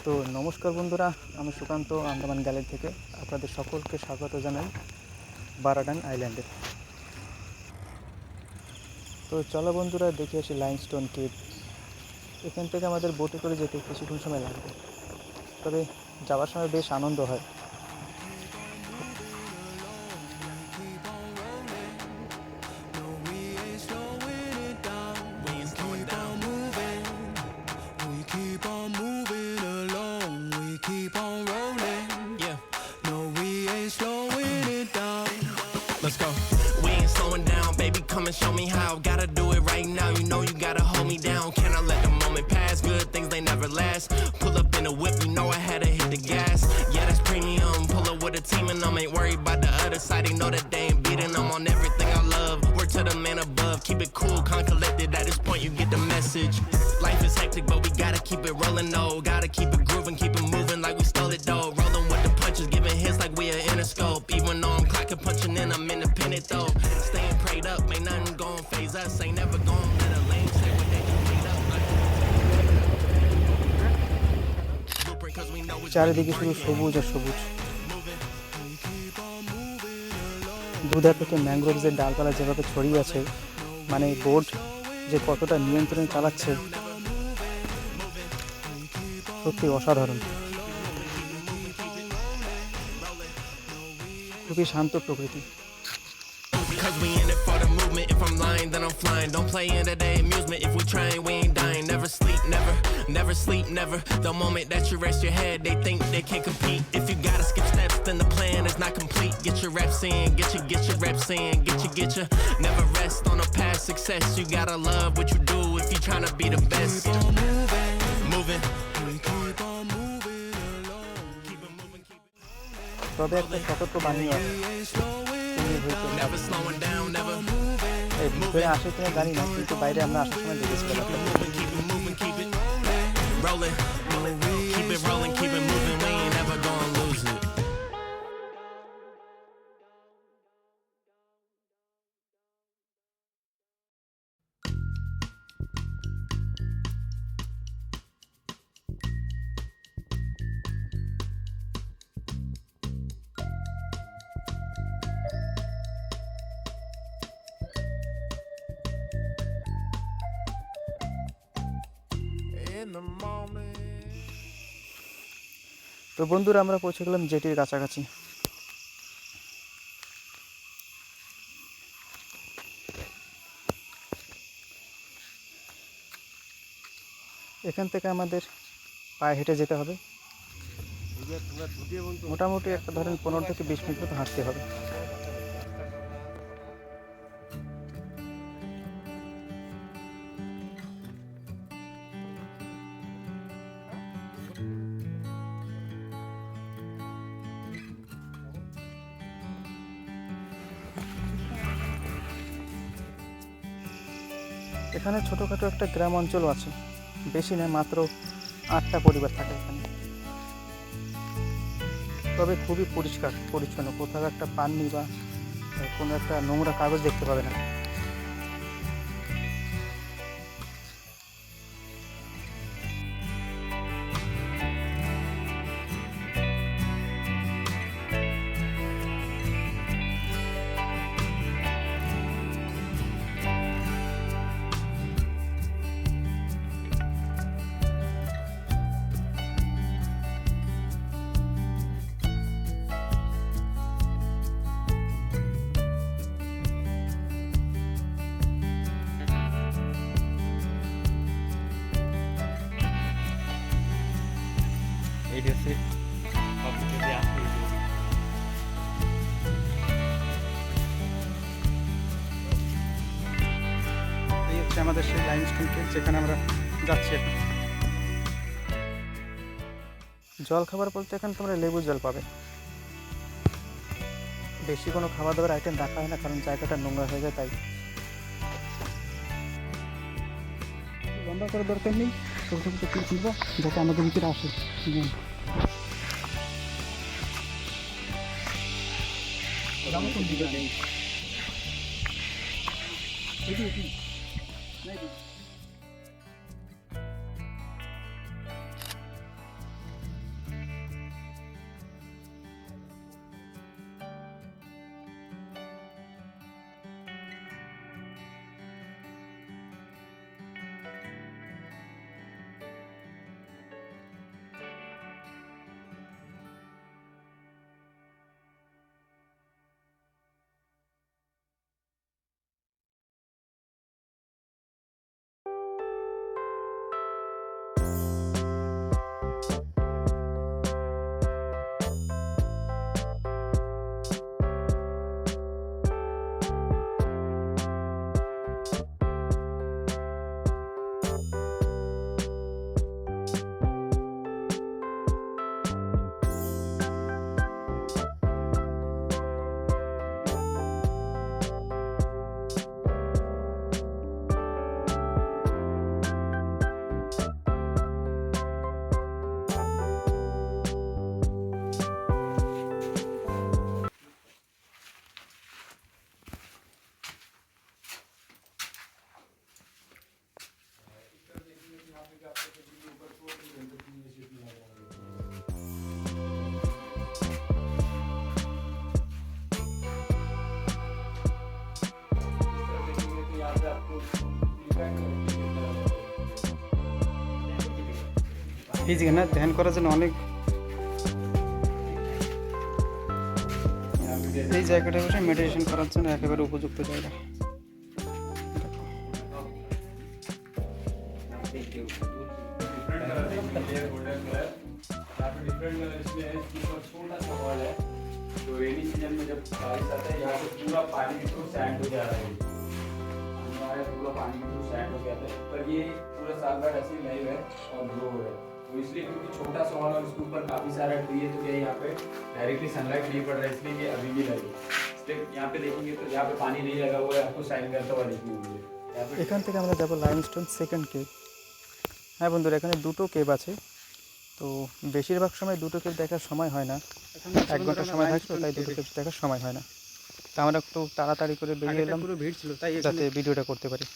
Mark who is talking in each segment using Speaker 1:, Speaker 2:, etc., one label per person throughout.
Speaker 1: তো নমস্কার বন্ধুরা, আমি সুকান্ত আন্দামান গ্যালারি থেকে আপনাদের সকলকে স্বাগত জানাই বারাডাং আইল্যান্ডে। তো চলো বন্ধুরা, দেখে আসি লাইমস্টোন কেভ। এখান থেকে আমাদের বোটে করে যেতে কিছুক্ষণ সময় লাগবে, তবে যাওয়ার সময় বেশ আনন্দ হয়।
Speaker 2: Let's go. We ain't slowing down, baby. Come and show me how. Gotta do it right now. You know you gotta hold me down. Can I let the moment pass? Good things they never last. Pull up in a whip, you know I had to hit the gas. Yeah, that's premium. Pull up with a team and them ain't worried about the other side. They know that they ain't beating them on everything I love. Word to the man above. Keep it cool, calm, collected. At this point, you get the message. Life is hectic, but we gotta keep it rolling, though. Gotta keep it grooving, keep it moving like we stole it, though. Rolling with the punches, giving hits like we are Interscope. Even though I'm clocking, punching in, I'm independent, though. Staying prayed up, ain't nothing gon' phase us. Ain't never gon' let a lame say what they just made up. Blueprint, 'cause we know it's
Speaker 1: চারিদিকে শুধু সবুজ আর সবুজ। দুধার থেকে ম্যানগ্রোভসের ডালপালা যেভাবে ছড়িয়ে আছে, মানে বোট যে কতটা নিয়ন্ত্রণে চালাচ্ছে, সত্যি অসাধারণ। খুবই শান্ত প্রকৃতি।
Speaker 2: Cause we in it for the movement. If I'm lying, then I'm flying. Don't play in today amusement. If we trying, we ain't dying. Never sleep, never sleep, never. The moment that you rest your head, they think they can't compete. If you gotta skip steps, then the plan is not complete. Get your reps in, get your reps in, get your. Never rest on a past success. You gotta love what you do if you trying to be the best. Keep on moving.
Speaker 1: তবে একটা সতর্ক বাণী আছে,
Speaker 2: Never slowing down, never
Speaker 1: এই ভিতরে আসে কিনা জানি না, কিন্তু বাইরে আমরা আসার সময় দেখেছিলাম একটা।
Speaker 2: keep it moving, keep it rolling. Keep it rolling, keep it moving. We ain't never gonna lose it.
Speaker 1: তো বন্ধুরা, আমরা পৌঁছে গেলাম জেটির কাছাকাছি। এখান থেকে আমাদের পায়ে হেঁটে যেতে হবে, মোটামুটি একটা ধরেন 15 থেকে 20 মিনিট মতো হাঁটতে হবে। এখানে ছোটোখাটো একটা গ্রাম অঞ্চলও আছে, বেশি না, মাত্র 8টা পরিবার থাকে এখানে। তবে খুবই পরিষ্কার পরিচ্ছন্ন, কোথাও একটা পানি বা কোনো একটা নোংরা কাগজ দেখতে পাবে না। এই হচ্ছে আমাদের সেই লাইমস্টোন কেভ, যেখানে আমরা যাচ্ছি এখন। জল খাবার বলতে এখানে তোমরা লেবু জল পাবে। বেশি কোনো খাবার দাবার আইটেম রাখা হয় না, কারণ জায়গাটা নোংরা হয়ে যায়, তাই। লম্বা করার দরকার নেই, ছোটো ছোটো তীর কিনবো যাতে আমাদের ভিতরে আসে। কোন দিকে নেই
Speaker 3: এই জায়গা না ধ্যান করার জন্য অনেক, এই জায়গাটা বসে মেডিটেশন করার জন্য একেবারে উপযুক্ত জায়গা।
Speaker 4: छोटा सा हॉल है, तो रेनी सीजन में जब बारिश आता है यहाँ से पूरा पानी के थ्रू सैंड हो जा रहा है, हमारा पूरा पानी के थ्रू सैंड हो गया था, पर ये पूरा साल भर ऐसे ही लाइव है और ग्रो हो रहा है। तो इसलिए क्योंकि छोटा सा हॉल और इसके ऊपर काफ़ी सारा ट्री है, तो क्या यहाँ पे डायरेक्टली सनलाइट नहीं पड़ रहा है, इसलिए ये अभी भी लगे। इसलिए यहाँ पे देखेंगे तो यहाँ पे पानी नहीं लगा हुआ है, आपको साइन करता हुआ देखने को मिलेगा।
Speaker 1: এখান থেকে আমরা যাব লাইমস্টোন সেকেন্ড কেভ। হ্যাঁ বন্ধুরা, এখানে দুটো কেভ আছে, তো বেশিরভাগ সময় দুটো কেভ দেখার সময় হয় না, 1 ঘন্টা সময় থাকতো, তাই দুটো কেভ দেখার সময় হয় না। তা আমরা একটু তাড়াতাড়ি করে বেরিয়ে এলাম
Speaker 3: পুরো ভিড় ছিল তাই
Speaker 1: যাতে ভিডিওটা করতে পারি।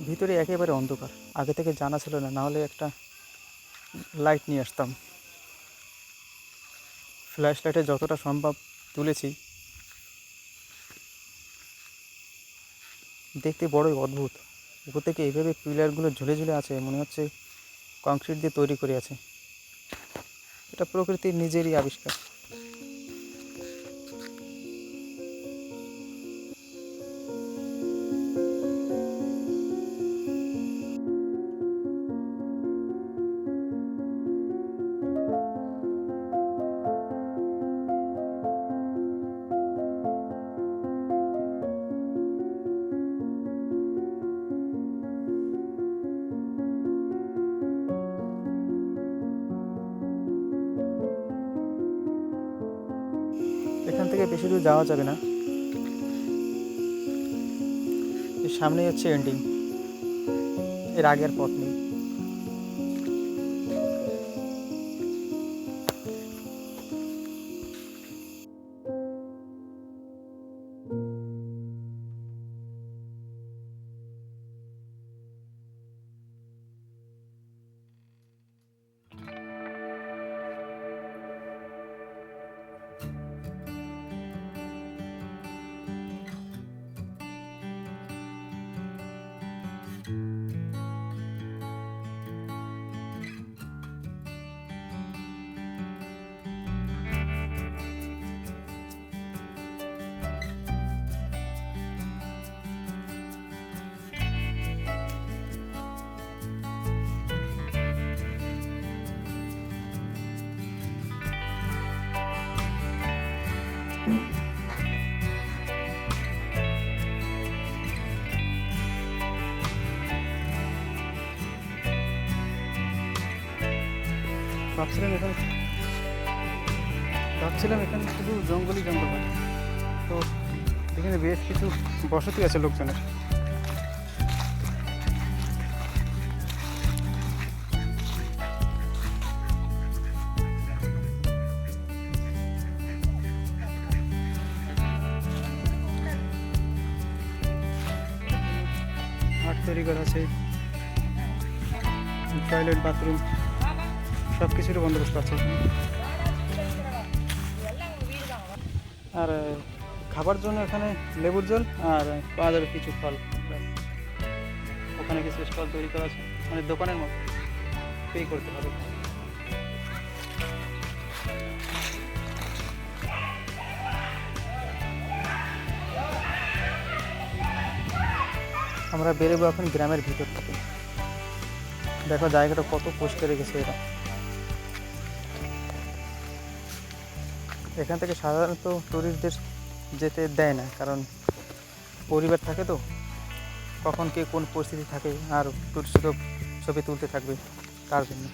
Speaker 1: ভিতরে একেবারে অন্ধকার, আগে থেকে জানা ছিল না, নাহলে একটা লাইট নিয়ে আসতাম। ফ্ল্যাশ লাইটে যতটা সম্ভব তুলেছি। দেখতে বড়ই অদ্ভুত, উপর থেকে এইভাবে পিলারগুলো ঝুলে ঝুলে আছে, মনে হচ্ছে কংক্রিট দিয়ে তৈরি করে আছে। এটা প্রকৃতির নিজেরই আবিষ্কার। এখান থেকে বেশি দূর যাওয়া যাবে না, এর সামনেই হচ্ছে এন্ডিং, এর আগের পথ নেই।
Speaker 3: ভাবছিলাম এখানে শুধু জঙ্গলই জঙ্গল হয়, তো এখানে বেশ কিছু বসতি আছে লোকজনের। মাঠ তৈরি করা আছে, টয়লেট, বাথরুম সব কিছুরই বন্দোবস্ত আছে। আর খাবার জন্য এখানে লেবুর জল আর পাওয়া যাবে কিছু ফল। ওখানে কিছু স্টল তৈরি করা আছে, মানে দোকানের মতো, পে করতে হবে।
Speaker 1: আমরা বেরোবো এখন গ্রামের ভিতর থেকে। দেখো জায়গাটা কত পরিষ্কার রেখেছে এরা। এখান থেকে সাধারণত ট্যুরিস্টদের যেতে দেয় না, কারণ পরিবার থাকে তো, কখন কে কোন পরিস্থিতি থাকে আর টুরিস্ট তো ছবি তুলতে থাকবে তার জন্য।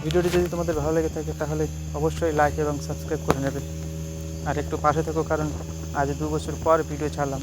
Speaker 1: ভিডিওটি যদি তোমাদের ভালো লেগে থাকে তাহলে অবশ্যই লাইক এবং সাবস্ক্রাইব করে নেবে, আর একটু পাশে থেকো, কারণ আজ 2 বছর পর ভিডিও ছাড়লাম।